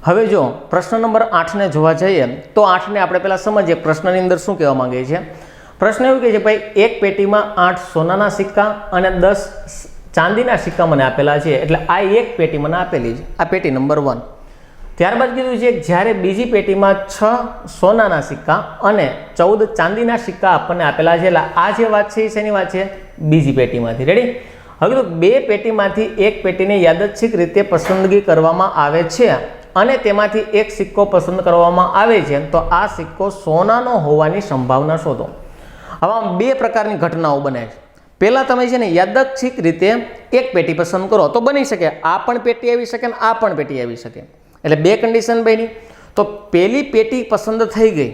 હવે જો પ્રશ્ન નંબર 8 ને જોવા જઈએ તો 8 ને આપણે પહેલા સમજીએ પ્રશ્નની અંદર શું કહેવા માંગે છે। પ્રશ્ન એવું કહે છે ભાઈ એક પેટીમાં 8 સોનાના સિક્કા અને 10 ચાંદીના સિક્કા મને આપેલા છે, એટલે આ એક પેટી મને આપેલી છે, આ પેટી નંબર 1। ત્યારબાદ કીધું છે જ્યારે બીજી પેટીમાં 6 સોનાના સિક્કા અને 14 ચાંદીના સિક્કા આપણને આપેલા છે, એટલે આ જે વાત છે એ શેની વાત છે? બીજી પેટીમાંથી। રેડી? હવે તો બે પેટીમાંથી એક પેટીને યાદચ્છિક રીતે પસંદગી કરવામાં આવે છે અને તેમાંથી એક સિક્કો પસંદ કરવામાં આવે છે, તો આ સિક્કો સોનાનો હોવાની સંભાવના શોધો। આવા બે પ્રકારની ઘટનાઓ બને છે। પહેલાં તમે છે ને યાદચ્છિક રીતે એક પેટી પસંદ કરો તો બની શકે આ પણ પેટી આવી શકે ને આ પણ પેટી આવી શકે, એટલે બે કન્ડિશન બની। તો પહેલી પેટી પસંદ થઈ ગઈ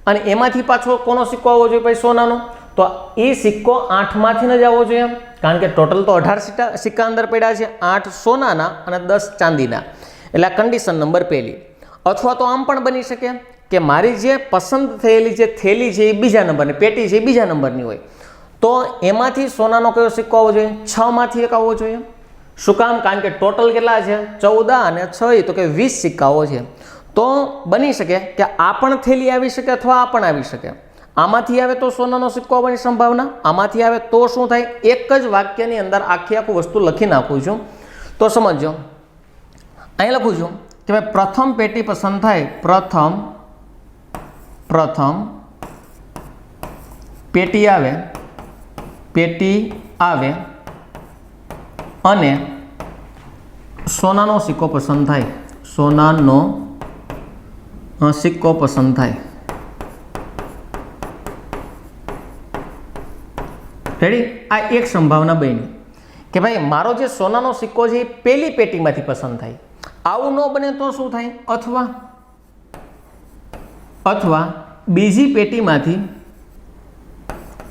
અને એમાંથી પાછો કોનો સિક્કો આવવો જોઈએ ભાઈ? સોનાનો। તો એ સિક્કો 8માંથી જ આવવો જોઈએ, કારણ કે ટોટલ તો 18 સિક્કા અંદર પડ્યા છે, 8 સોનાના અને 10 ચાંદીના, એટલે આ કન્ડિશન નંબર પહેલી। અથવા તો આમ પણ બની શકે કે મારી જે પસંદ થયેલી જે થેલી છે એ બીજા નંબરની, પેટી છે એ બીજા નંબરની હોય, તો એમાંથી સોનાનો કયો સિક્કો આવવો જોઈએ? 6માંથી એક આવવો જોઈએ। શું કામ? કારણ કે ટોટલ કેટલા છે? 14 અને 6 તો કે 20 સિક્કાઓ છે। તો બની શકે કે આ પણ થેલી આવી શકે અથવા આ પણ આવી શકે। આમાંથી આવે તો સોનાનો સિક્કો આવવાની સંભાવના, આમાંથી આવે તો શું થાય? એક જ વાક્યની અંદર આખું વસ્તુ લખી નાખું છું તો સમજો। અહીં લખું છું કે ભાઈ પ્રથમ પેટી પસંદ થાય, પ્રથમ પેટી આવે અને સોનાનો સિક્કો પસંદ થાય, સોનાનો સિક્કો પસંદ થાય। રેડી? આ એક સંભાવના બની કે ભાઈ મારો જે સોનાનો સિક્કો છે એ પહેલી પેટીમાંથી પસંદ થાય। આવું ન બને તો શું થાય? અથવા બીજી પેટીમાંથી,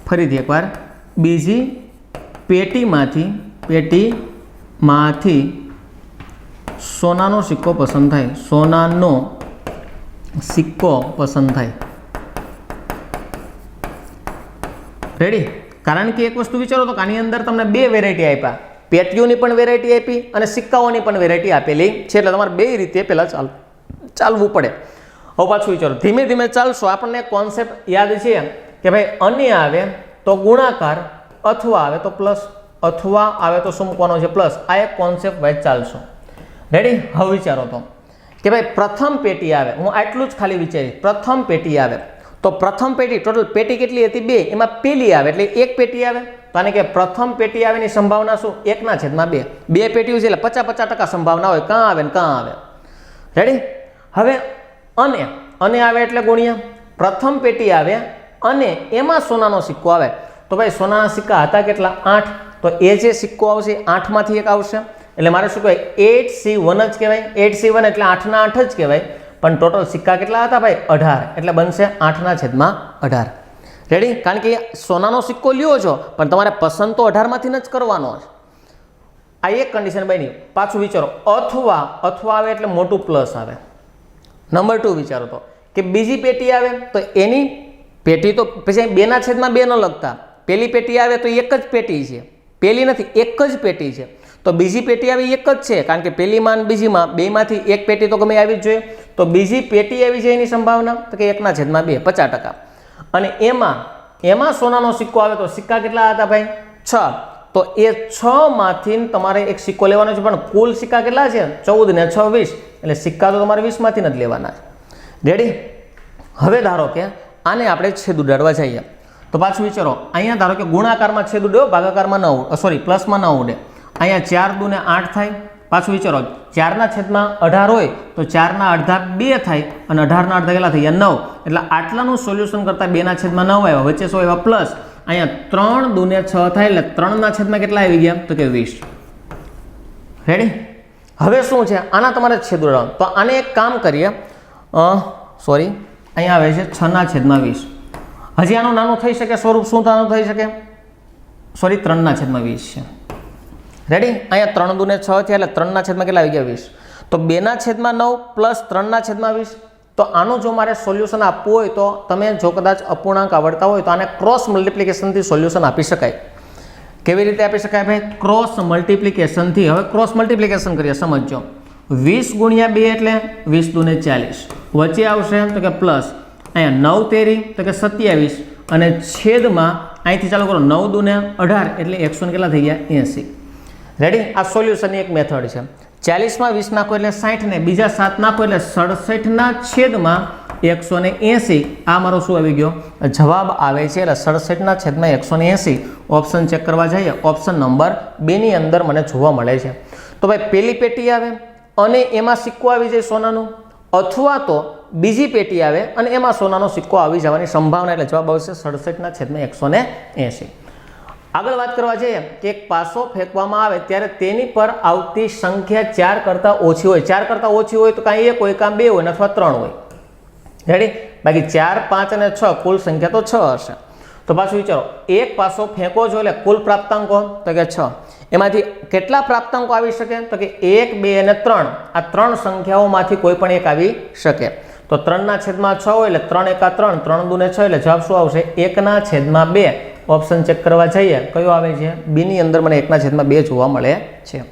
ફરીથી એકવાર, બીજી પેટીમાંથી સોનાનો સિક્કો પસંદ થાય, સોનાનો સિક્કો પસંદ થાય। રેડી? કારણ કે એક વસ્તુ વિચારો તો કે આની અંદર તમને બે વેરાયટી આપ્યા, પેટીઓની પણ વેરાયટી આપી અને સિક્કાઓની પણ વેરાયટી આપેલી છે, એટલે તમારે બે રીતે પહેલાં ચાલવું પડે। હવે પાછું વિચારો, ધીમે ધીમે ચાલશો, આપણને કોન્સેપ્ટ યાદ છે કે ભાઈ અને આવે તો ગુણાકાર, અથવા આવે તો પ્લસ, અથવા આવે તો શું મૂકવાનો છે? પ્લસ। આ એક કોન્સેપ્ટ વાઇઝ ચાલશો। રેડી? હવે વિચારો તો કે ભાઈ પ્રથમ પેટી આવે, હું આટલું જ ખાલી વિચારીશ, પ્રથમ પેટી આવે તો પ્રથમ પેટી, ટોટલ પેટી કેટલી હતી? 2, એમાં પહેલી આવે એટલે એક પેટી આવે, તો આને કે પ્રથમ પેટી આવેની સંભાવના શું? 1/2। બે પેટીઓ છે એટલે 50-50% સંભાવના હોય, કાં આવે ને કાં આવે। રેડી? હવે અને આવે એટલે ગુણ્યા, પ્રથમ પેટી આવે અને એમાં સોનાનો સિક્કો આવે, તો ભાઈ સોનાના સિક્કા હતા કેટલા? 8, તો એ જે સિક્કો આવશે 8માંથી એક આવશે, એટલે મારે શું કહેવાય? 8C1 જ કહેવાય। 8C1 એટલે 8ના 8 જ કહેવાય, પણ ટોટલ સિક્કા કેટલા હતા ભાઈ? 18, એટલે બનશે 8/18। રેડી? કારણ કે સોનાનો સિક્કો લ્યો છો પણ તમારે પસંદ તો 18માંથી જ કરવાનો છે। આ એક કન્ડિશન બની। પાછું વિચારો, અથવા આવે એટલે મોટું પ્લસ આવે। નંબર 2 વિચારો તો કે બીજી પેટી આવે તો એની પેટી તો પછી 2/2 ન લખતા, પહેલી પેટી આવે તો એક જ પેટી છે, પહેલી નથી, એક જ પેટી છે, તો બીજી પેટી આવી એક જ છે, કારણ કે પહેલીમાં અને બીજીમાં બેમાંથી એક પેટી તો ગમે આવી જ જોઈએ, તો બીજી પેટી આવી છે એની સંભાવના તો કે 1/2, 50%। અને એમાં સોનાનો સિક્કો આવે તો સિક્કા કેટલા હતા ભાઈ? 6, તો એ 6માંથી તમારે એક સિક્કો લેવાનો છે, પણ કુલ સિક્કા કેટલા છે? 14 ને 6 20, એટલે સિક્કા તો તમારે 20માંથી જ લેવાના છે। રેડી? હવે ધારો કે આને આપણે છેદ ઉડાડવા જઈએ તો પાછું વિચારો, અહીંયા ધારો કે ગુણાકારમાં છેદ ઉડ્યો, ભાગાકારમાં ન ઉડે, સોરી પ્લસમાં ન ઉડે, અહીંયા 4 દુ ને 8 થાય। પાછું વિચારો, 4/18 હોય તો 4ના અડધા 2 થાય અને 18ના અડધા કેટલા થઈ ગયા? 9, એટલે આટલાનું સોલ્યુશન કરતાં 2/9 આવ્યા, વચ્ચે શું આવ્યા? પ્લસ। અહીંયા 3 દુ ને 6 થાય એટલે 3/6 કેટલા આવી ગયા? તો કે 20। રેડી? હવે શું છે? આના તમારે છેદ ઉડાડવાનો, તો આને એક કામ કરીએ, સોરી અહીંયા આવે છે 6/20। હજી આનું નાનું થઈ શકે સ્વરૂપ, શું નાનું થઈ શકે? સોરી 3/20 છે। રેડી? અહીંયા 3 દુ ને 6 થયા એટલે 3/6 કેટલા આવી ગયા? 20। તો 2/9 પ્લસ 3/20, તો આનું જો મારે સોલ્યુશન આપવું હોય તો તમે જો કદાચ અપૂર્ણાંક આવડતા હોય તો આને ક્રોસ મલ્ટિપ્લિકેશનથી સોલ્યુશન આપી શકાય। કેવી રીતે આપી શકાય ભાઈ? ક્રોસ મલ્ટિપ્લિકેશનથી। હવે ક્રોસ મલ્ટિપ્લિકેશન કરીએ, સમજો। 20 ગુણ્યા 2 એટલે 20 દૂને 40, વચ્ચે આવશે તો કે પ્લસ, અહીંયા 9 તેરી તો કે 27, અને છેદમાં અહીંથી ચાલુ કરો 9 દૂને 18 એટલે 100 કેટલા થઈ ગયા 80. રેડી? આ સોલ્યુશનની એક મેથડ છે. 40માં 20 નાખો એટલે 60 ને બીજા 7 નાખો એટલે 67 છેદમાં 180. આ મારો શું આવી ગયો જવાબ આવે છે, એટલે 67 છેદમાં 180. ઓપ્શન ચેક કરવા જઈએ, ઓપ્શન નંબર 2 ની અંદર મને જોવા મળે છે. તો ભાઈ પેલી પેટી આવે અને એમાં સિક્કો આવી જાય સોનાનું, અથવા તો બીજી પેટી આવે અને એમાં સોનાનો સિક્કો આવી જવાની સંભાવના, એટલે જવાબ આવશે 67 છેદમાં 180. આગળ વાત કરવા જઈએ કે એક પાસો ફેંકવામાં આવે ત્યારે તેની પર આવતી સંખ્યા 4 કરતાં ઓછી હોય. 4 કરતાં ઓછી હોય તો કાંઈ 1 હોય, કાં 2 હોય, અથવા 3 હોય. રેડી? બાકી 4, 5 અને 6 કુલ સંખ્યા તો 6 હશે. તો પાછું વિચારો, એક પાસો ફેંકો છો એટલે કુલ પ્રાપ્તાંકો તો કે 6. એમાંથી કેટલા પ્રાપ્તાંકો આવી શકે? તો કે 1, 2 અને 3. આ 3 સંખ્યાઓમાંથી કોઈ પણ એક આવી શકે. તો 3 છેદમાં 6 હોય એટલે 3 એકા 3, 3 દૂને 6 એટલે જવાબ શું આવશે? 1 છેદમાં 2. ઓપ્શન ચેક કરવા જઈએ, કયો આવે છે? બી ની અંદર મને 1 છેદમાં 2 જોવા મળે છે.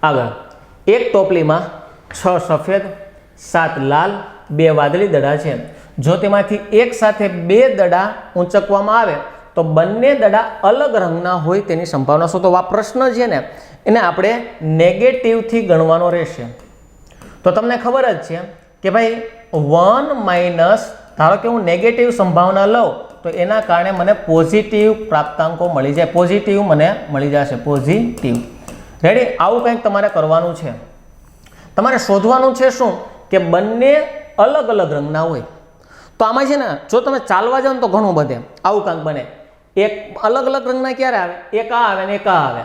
આગળ, એક ટોપલીમાં 6 સફેદ, 7 લાલ, 2 વાદળી દડા છે. જો તેમાંથી એક સાથે 2 દડા ઊંચકવામાં આવે તો બંને દડા અલગ રંગના હોય તેની સંભાવના શું? તો આ પ્રશ્ન છે ને એને આપણે નેગેટિવથી ગણવાનો રહેશે. તો તમને ખબર જ છે કે ભાઈ 1 માઇનસ, ધારો કે હું નેગેટિવ સંભાવના લઉં તો એના કારણે મને પોઝિટિવ પ્રાપ્તાંકો મળી જાય, પોઝિટિવ મને મળી જશે, પોઝિટિવ. રેડી? આવું કંઈક તમારે કરવાનું છે. તમારે શોધવાનું છે શું? કે બંને અલગ અલગ રંગના હોય. તો આમાં છે ને જો તમે ચાલવા જાઓ ને તો ઘણું બધે આવું કાંઈક બને. એક અલગ અલગ રંગના ક્યારે આવે? એક આ આવે ને એક આ આવે.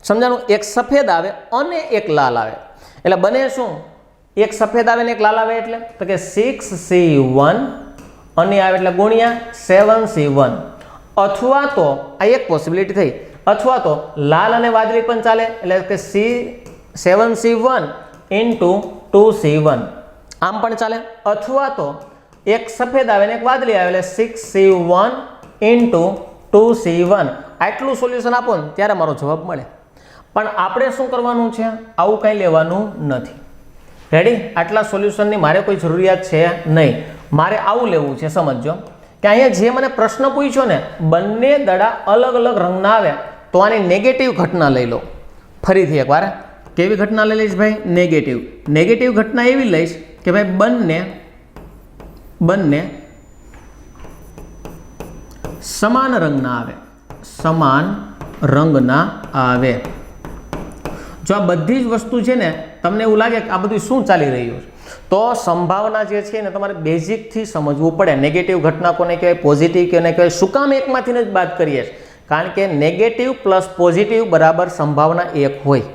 સમજાણું? એક સફેદ આવે અને એક લાલ આવે. એટલે બને શું? એક સફેદ આવે ને એક લાલ આવે એટલે તો કે 6C1 અને આવે એટલે ગુણ્યા 7C1. અથવા તો આ એક પોસિબિલિટી થઈ, અથવા તો લાલ અને વાદળી પણ ચાલે, એટલે કે 7C1 ઇન્ટુ 2C1 આમ પણ ચાલે. અથવા તો એક સફેદ આવે ને એક વાદળી આવે એટલે 6C1 ઇન્ટુ 2C1. આટલું સોલ્યુશન આપો ને ત્યારે મારો જવાબ મળે. પણ આપણે શું કરવાનું છે? આવું કંઈ લેવાનું નથી. રેડી? આટલા સોલ્યુશનની મારે કોઈ જરૂરિયાત છે નહીં. મારે આવું લેવું છે. સમજો કે અહીંયા જે મને પ્રશ્ન પૂછ્યો ને, બંને દડા અલગ અલગ રંગના આવે તો આની નેગેટિવ ઘટના લઈ લો. ફરીથી એકવાર, કેવી ઘટના લઈ લઈશ ભાઈ? નેગેટિવ. નેગેટિવ ઘટના એવી લઈશ કે ભાઈ બંને સમાન રંગના આવે, સમાન રંગના આવે. જો આ બધી જ વસ્તુ છે ને તમને એવું લાગે કે આ બધું શું ચાલી રહ્યું છે, તો સંભાવના જે છે ને તમારે બેઝિકથી સમજવું પડે. નેગેટિવ ઘટના કોને કહેવાય, પોઝિટિવ કોને કહેવાય, શું કામ એકમાંથી જ બાદ કરીએ? કારણ કે નેગેટિવ પ્લસ પોઝિટિવ બરાબર સંભાવના 1 હોય.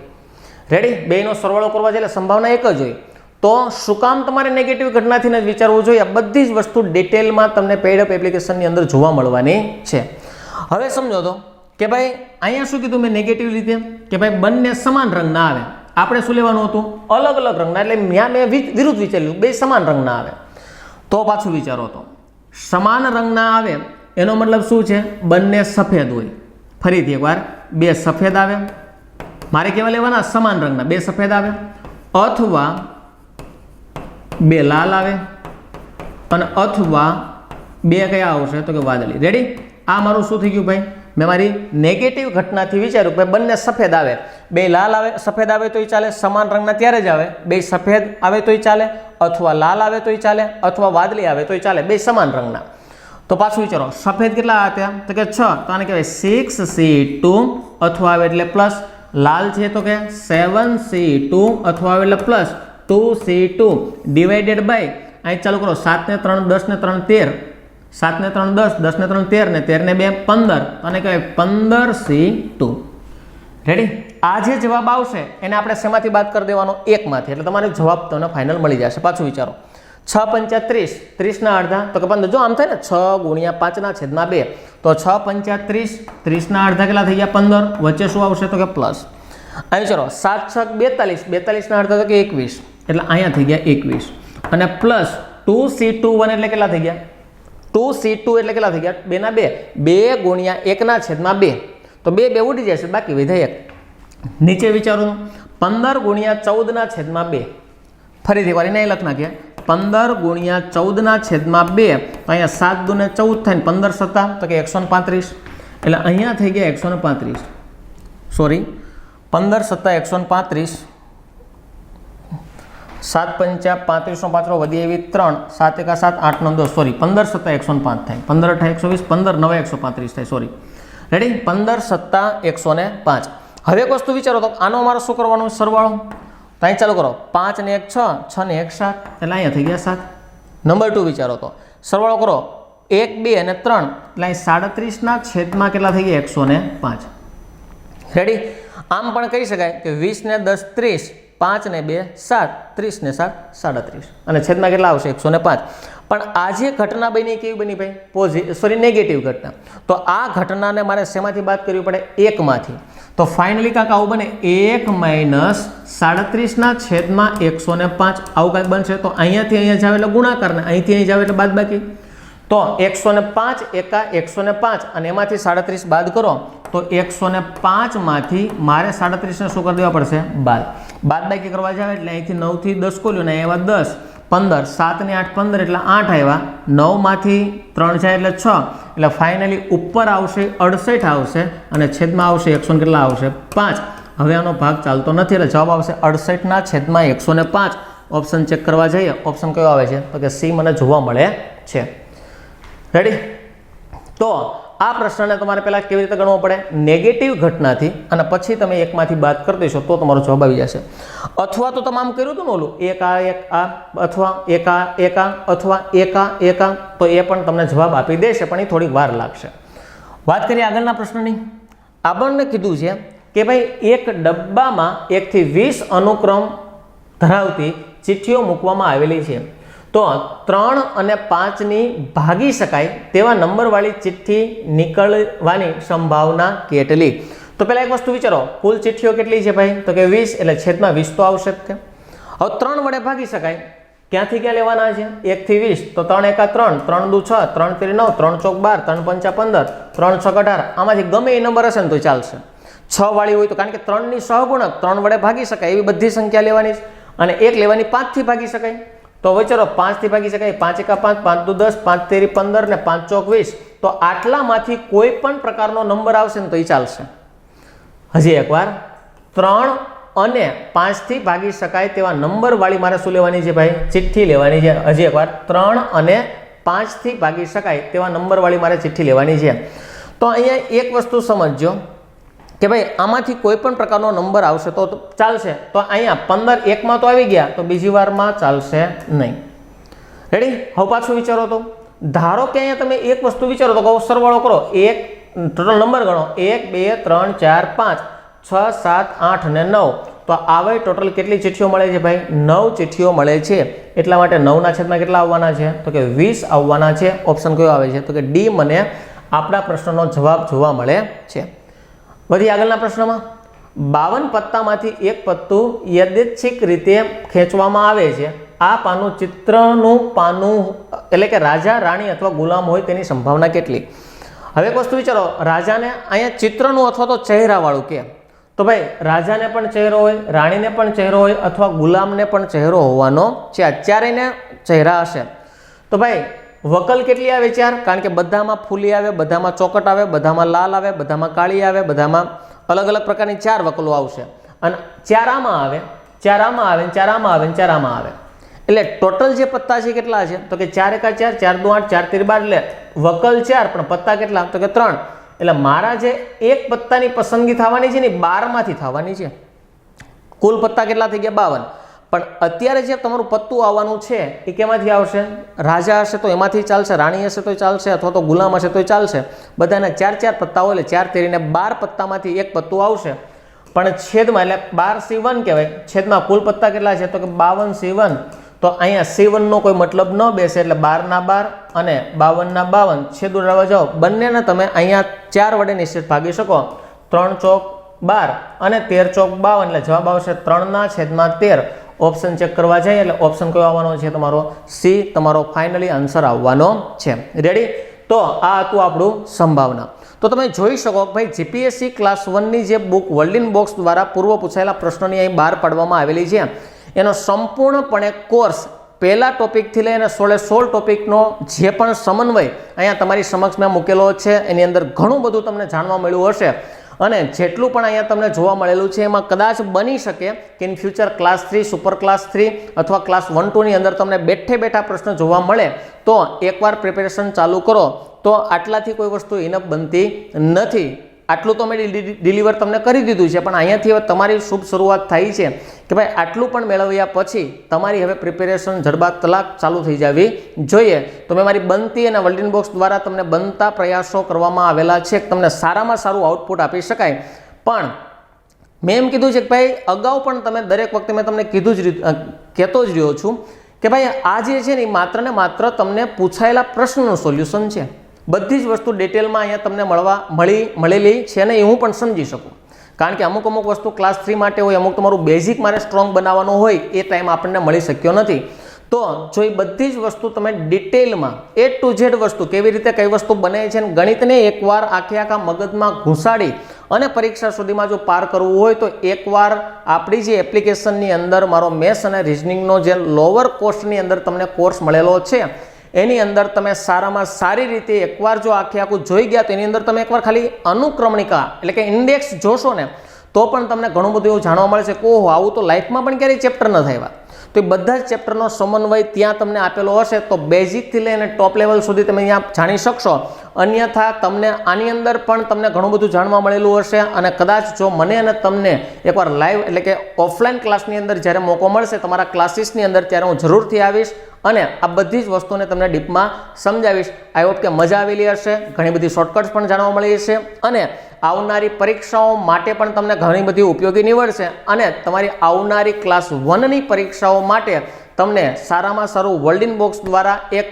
રેડી? બેનો સરવાળો કરવા જાય એટલે સંભાવના 1 જ હોય. તો શું કામ તમારે નેગેટિવ ઘટનાથી જ વિચારવું જોઈએ? આ બધી જ વસ્તુ ડિટેલમાં તમને પેડઅપ એપ્લિકેશનની અંદર જોવા મળવાની છે. હવે સમજો તો કે ભાઈ અહીંયા શું કીધું મેં નેગેટિવ રીતે કે ભાઈ બંને સમાન રંગના આવે. આપણે શું લેવાનું હતું? અલગ અલગ રંગના. એટલે મેં વિરુદ્ધ વિચાર્યું, બે સમાન રંગના આવે. તો પાછું વિચારો તો સમાન રંગના આવે એનો મતલબ શું છે? બંને સફેદ હોય. ફરીથી એકવાર, 2 સફેદ આવે, મારે કેવા લેવાના? સમાન રંગના. 2 સફેદ આવે અથવા 2 લાલ આવે અને અથવા 2 કયા આવશે? તો કે વાદળી. રેડી? આ મારું શું થઈ ગયું ભાઈ? મેં મારી નેગેટિવ ઘટનાથી વિચાર્યું કે બંને સફેદ આવે, 2 લાલ આવે, સફેદ આવે તોય ચાલે, સમાન રંગના ત્યારે જ આવે. 2 સફેદ આવે તોય ચાલે, અથવા લાલ આવે તોય ચાલે, અથવા વાદળી આવે તોય ચાલે, 2 સમાન રંગના. તો પાછું વિચારો, સફેદ કેટલા હતા? તો કે 6. તો આને કહેવાય 6C2 અથવા આવે એટલે પ્લસ. લાલ છે તો કે 7C2 અથવા આવે એટલે પ્લસ 2C2 ડિવાઇડેડ બાય, અહીં ચાલુ કરો, 7 ને 3 10 ને 3 13, 7 ને 3 10, 10 ને 3 13 ને 13 ને 2 15, અને કહેવાય 15C2. રેડી? આ જે જવાબ આવશે એને આપણે શેમાંથી બાદ કરી દેવાનો? 1 માંથી. એટલે તમારો જવાબ તમને ફાઇનલ મળી જશે. પાછું વિચારો, 6 પંચા 30, 30 ના અડધા તો કે 15. જો આમ થાય ને 6 ગુણ્યા 5 ના છેદમાં 2, તો 6 પંચા 30, 30 ના અડધા કેટલા થઈ ગયા? 15. વચ્ચે શું આવશે? તો કે પ્લસ. અહીં વિચારો, 7 6 42, 42 ના અડધા તો કે 21, એટલે અહીંયા થઈ ગયા 21, અને પ્લસ 2C21 એટલે કેટલા થઈ ગયા? 2C2 એટલે કેટલા થઈ ગયા? 2 ના 2, 2 ગુણ્યા 1 ના છેદમાં 2, તો 2 ઉડી જશે, બાકી વિધેયક. નીચે વિચારો, 15 ગુણ્યા 14 ના છેદમાં 2 ફરીથી વાર એને લખ નાખીએ 15 ગુણ્યા 14 ના છેદમાં 2 તો અહીંયા 7 દુ ને 14 થાય ને 15 સત્તા તો કે 135 એટલે અહીંયા થઈ ગયા 135 સોરી 15 સત્તા 135 7 પંચા 35 5 વધી એવી 3 7 એકા 7 8 9 10 સોરી 15 સત્તા 105 થાય 15 અઠા 120 15 9 135 થાય સોરી રેડી 15 સત્તા 105 હવે એક વસ્તુ વિચારો તો આનો અમારે શું કરવાનું સરવાળો તો અહીં ચાલુ કરો 5 ને 1 6 6 ને 1 7 એટલે અહીંયા થઈ ગયા 7 નંબર 2 વિચારો તો સરવાળો કરો 1 2 અને 3 એટલે અહીં 37 ના છેદમાં કેટલા થઈ ગયા 105 રેડી આમ પણ કહી શકાય કે 20 ને 10 30 5 ને 2 7 30 ને 7 37 અને છેદમાં કેટલા આવશે 105 પણ આ જે ઘટના બની કેવી બની ભાઈ નેગેટિવ ઘટના તો આ ઘટનાને મારે શેમાંથી બાદ કરવી પડે 1 માંથી તો ફાઇનલી કાંક આવું બને 1 માઇનસ 37 ના છેદમાં 105 આવું કાંઈક બનશે તો અહીંયાથી અહીંયા જાવ એટલે ગુણાકાર ને અહીંથી અહીં જાવ એટલે બાદબાકી તો 105 એકા 105 અને એમાંથી 37 બાદ કરો તો 105 માંથી મારે 37 ને શું કરી દેવા પડશે બાદબાકી કરવા જાવ એટલે અહીંથી 9 થી 10 ખોલ્યું ને એવા 10 15 7 ને 8 15 એટલે 8 આવ્યા 9 માંથી 3 જાય એટલે 6 એટલે ફાઇનલી ઉપર આવશે 68 આવશે અને છેદમાં આવશે 100 કેટલા આવશે 5 હવે આનો ભાગ ચાલતો નથી એટલે જવાબ આવશે 68 ના છેદમાં 105 ઓપ્શન ચેક કરવા જઈએ ઓપ્શન કયો આવે છે તો કે સી મને જોવા મળે છે રેડી તો આ પ્રશ્નને તમારે પહેલાં કેવી રીતે ગણવો પડે નેગેટિવ ઘટનાથી અને પછી તમે એકમાંથી બાદ કરી દેશો તો તમારો જવાબ આવી જશે અથવા તો તમે આમ કર્યું હતું ને ઓલું એક આ અથવા એક આ અથવા એક આ તો એ પણ તમને જવાબ આપી દેશે પણ એ થોડીક વાર લાગશે વાત કરીએ આગળના પ્રશ્નની આપણને કીધું છે કે ભાઈ એક ડબ્બામાં 1 થી 20 અનુક્રમ ધરાવતી ચિઠ્ઠીઓ મૂકવામાં આવેલી છે તો 3 અને 5 ની ભાગી શકાય તેવા નંબરવાળી ચિઠ્ઠી નીકળવાની સંભાવના કેટલી તો પહેલા એક વસ્તુ વિચારો કુલ ચિઠ્ઠીઓ કેટલી છે ભાઈ તો કે 20 એટલે છેદમાં 20 તો આવશે જ હવે 3 વડે ભાગી શકાય ક્યાંથી ક્યાં લેવાના છે 1 થી 20 તો 3 એકા 3 3 દુ 6 3 તેરી 9 3 ચોક 12 3 પંચા 15 3 છ 18 આમાંથી ગમે એ નંબર હશે ને તો ચાલશે 6 વાળી હોય તો કારણ કે 3 ની સહગુણક 3 વડે ભાગી શકાય એવી બધી સંખ્યા લેવાની છે અને 1 લેવાની 5 થી ભાગી શકાય તો વિચારો 5 થી ભાગી શકાય 5 એકા 5 5 દુ 10 5 તેરી 15 ને 5 ચોક 20 તો આટલામાંથી કોઈ પણ પ્રકારનો નંબર આવશે ને તો એ ચાલશે હજી એકવાર 3 અને 5 થી ભાગી શકાય તેવા નંબર વાળી મારે શું લેવાની છે ભાઈ ચિઠ્ઠી લેવાની છે હજી એકવાર 3 અને 5 થી ભાગી શકાય તેવા નંબર વાળી મારે ચિઠ્ઠી લેવાની છે તો અહીંયા એક વસ્તુ સમજજો કે ભાઈ આમાંથી કોઈ પણ પ્રકારનો નંબર આવશે તો ચાલશે તો અહીંયા 15 એકમાં તો આવી ગયા તો બીજી વારમાં ચાલશે નહીં રેડી હવે પાછું વિચારો તો ધારો કે અહીંયા તમે એક વસ્તુ વિચારો તો સરવાળો કરો એક ટોટલ નંબર ગણો 1 2 3 4 5 6 7 8 અને 9 તો આવે ટોટલ કેટલી ચિઠ્ઠીઓ મળે છે ભાઈ 9 ચિઠ્ઠીઓ મળે છે એટલા માટે 9 ના છેદમાં કેટલા આવવાના છે તો કે 20 આવવાના છે ઓપ્શન કયો આવે છે તો કે ડી મને આપણા પ્રશ્નનો જવાબ જોવા મળે છે વધી આગળના પ્રશ્નમાં 52 પત્તામાંથી એક પત્તું યાદચ્છિક રીતે ખેંચવામાં આવે છે આ પાનું ચિત્રનું પાનું એટલે કે રાજા રાણી અથવા ગુલામ હોય તેની સંભાવના કેટલી હવે એક વસ્તુ વિચારો રાજાને અહીંયા ચિત્રનું અથવા તો ચહેરાવાળું કે તો ભાઈ રાજાને પણ ચહેરો હોય રાણીને પણ ચહેરો હોય અથવા ગુલામને પણ ચહેરો હોવાનો છે આ ચારેયને ચહેરા હશે તો ભાઈ વકલ કેટલી આવે 4 કારણ કે બધામાં ફૂલી આવે બધામાં ચોકટ આવે બધામાં લાલ આવે બધામાં કાળી આવે બધામાં અલગ અલગ પ્રકારની 4 વકલો આવશે અને 4 આમાં આવે 4 આમાં આવે 4 આમાં આવે 4 આમાં આવે એટલે ટોટલ જે પત્તા છે કેટલા છે તો કે 4 એકા 4 4 દુ 8 4 તેરી 12 એટલે વકલ 4 પણ પત્તા કેટલા તો કે 3 એટલે મારા જે એક પત્તાની પસંદગી થવાની છે ને 12 માંથી થવાની છે કુલ પત્તા કેટલા થઈ ગયા 52 પણ અત્યારે જે તમારું પત્તું આવવાનું છે એ કેમાંથી આવશે રાજા હશે તો એમાંથી ચાલશે રાણી હશે તો ચાલશે અથવા તો ગુલામ હશે તો ચાલશે બધાના 4 પત્તા હોય એટલે 4 તેરીને 12 પત્તામાંથી એક પત્તું આવશે પણ છેદમાં એટલે 12C1 કહેવાય છેદમાં કુલ પત્તા કેટલા છે તો કે 52C1 તો અહીંયા C1 નો કોઈ મતલબ ન બેસે એટલે 12 ના 12 અને 52 ના 52 છેદ ઉડાડવા જાઓ બંનેને તમે અહીંયા 4 વડે નિશ્ચિત ભાગી શકો 3 ચોક 12 અને 13 ચોક 52 એટલે જવાબ આવશે 3 ના છેદમાં 13 ઓપ્શન ચેક કરવા જઈએ એટલે ઓપ્શન કયો આવવાનો છે તમારો સી તમારો ફાઇનલી આન્સર આવવાનો છે રેડી તો આ હતું આપણું સંભાવના તો તમે જોઈ શકો કે ભાઈ જીપીએસસી ક્લાસ 1ની જે બુક વર્લ્ડ ઇન બોક્સ દ્વારા પૂર્વ પૂછાયેલા પ્રશ્નોની અહીં બહાર પાડવામાં આવેલી છે એનો સંપૂર્ણપણે કોર્સ પહેલા ટોપિકથી લઈને 16 ટોપિકનો જે પણ સમન્વય અહીંયા તમારી સમક્ષ મેં મૂકેલો છે એની અંદર ઘણું બધું તમને જાણવા મળ્યું હશે અને જેટલું પણ અહીંયા તમને જોવા મળેલું છે એમાં કદાચ બની શકે કે in future class 3 super class 3 અથવા ક્લાસ 1-2 ની અંદર તમને બેઠે બેઠા પ્રશ્ન જોવા મળે તો એકવાર પ્રિપેરેશન ચાલુ કરો તો આટલાથી કોઈ વસ્તુ ઇનફ બનતી નથી. આટલું તો મેં ડિલિવર તમને કરી દીધું છે પણ અહીંયાથી હવે તમારી શુભ શરૂઆત થાય છે કે ભાઈ આટલું પણ મેળવ્યા પછી તમારી હવે પ્રિપેરેશન જડબાતલાક ચાલુ થઈ જવી જોઈએ. તો મેં મારી બનતી અને વર્લ્ડ ઇન બોક્સ દ્વારા તમને બનતા પ્રયાસો કરવામાં આવેલા છે કે તમને સારામાં સારું આઉટપુટ આપી શકાય. પણ મેં એમ કીધું છે કે ભાઈ અગાઉ પણ તમે દરેક વખતે મેં તમને કહેતો જ રહ્યો છું કે ભાઈ આ જે છે ને એ માત્ર ને માત્ર તમને પૂછાયેલા પ્રશ્નનું સોલ્યુશન છે. બધી જ વસ્તુ ડિટેલમાં અહીંયા તમને મળેલી છે ને એ હું પણ સમજી શકું કારણ કે અમુક વસ્તુ ક્લાસ 3 માટે હોય, અમુક તમારું બેઝિક મારે સ્ટ્રોંગ બનાવવાનું હોય એ ટાઈમ આપણને મળી શક્યો નથી. તો જો એ બધી જ વસ્તુ તમે ડિટેલમાં A to Z વસ્તુ કેવી રીતે કઈ વસ્તુ બને છે ને ગણિતને એકવાર આખા મગજમાં ઘૂસાડી અને પરીક્ષા સુધીમાં જો પાર કરવું હોય તો એકવાર આપણી જે એપ્લિકેશનની અંદર મારો મેથ્સ અને રિઝનિંગનો જે લોઅર કોસ્ટની અંદર તમને કોર્સ મળેલો છે એની અંદર તમે સારામાં સારી રીતે એકવાર જો આખું જોઈ ગયા તો એની અંદર તમે એકવાર ખાલી અનુક્રમણિકા એટલે કે ઇન્ડેક્સ જોશો ને તો પણ તમને ઘણું બધું એવું જાણવા મળે છે કે ઓહો આવું તો લાઈફમાં પણ ક્યારેય ચેપ્ટર ન થાય. તો એ બધા જ ચેપ્ટરનો સમન્વય ત્યાં તમને આપેલો હશે તો બેઝિકથી લઈને ટોપ લેવલ સુધી તમે અહીંયા જાણી શકશો. અન્યથા તમને આની અંદર પણ તમને ઘણું બધું જાણવા મળેલું હશે અને કદાચ જો મને અને તમને એકવાર લાઈવ એટલે કે ઓફલાઈન ક્લાસની અંદર જ્યારે મોકો મળશે તમારા ક્લાસીસની અંદર ત્યારે હું જરૂરથી આવીશ અને આ બધી જ વસ્તુને તમને ડીપમાં સમજાવીશ. આઈ હોપ કે મજા આવેલી હશે, ઘણી બધી શોર્ટકટ્સ પણ જાણવા મળી હશે અને આવનારી પરીક્ષાઓ માટે પણ તમને ઘણી બધી ઉપયોગી નીવડશે અને તમારી આવનારી ક્લાસ 1ની પરીક્ષાઓ માટે તમને સારામાં સારું વર્લ્ડ ઇન બોક્સ દ્વારા એક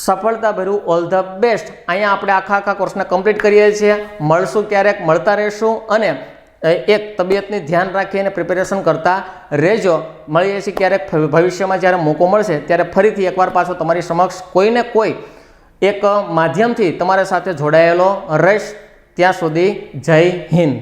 સફળતાભર્યું ઓલ ધ બેસ્ટ. અહીંયા આપણે આખા કોર્સને કમ્પ્લીટ કરીએ છીએ. મળશું ક્યારેક, મળતા રહેશું અને એક તબિયતની ધ્યાન રાખીને પ્રિપેરેશન કરતા રહેજો. મળીએ છીએ ક્યારેક ભવિષ્યમાં જ્યારે મોકો મળશે ત્યારે ફરીથી એકવાર પાછો તમારી સમક્ષ કોઈને કોઈ એક માધ્યમથી તમારી સાથે જોડાયેલો રહીશ. ત્યાં સુધી જય હિન્દ.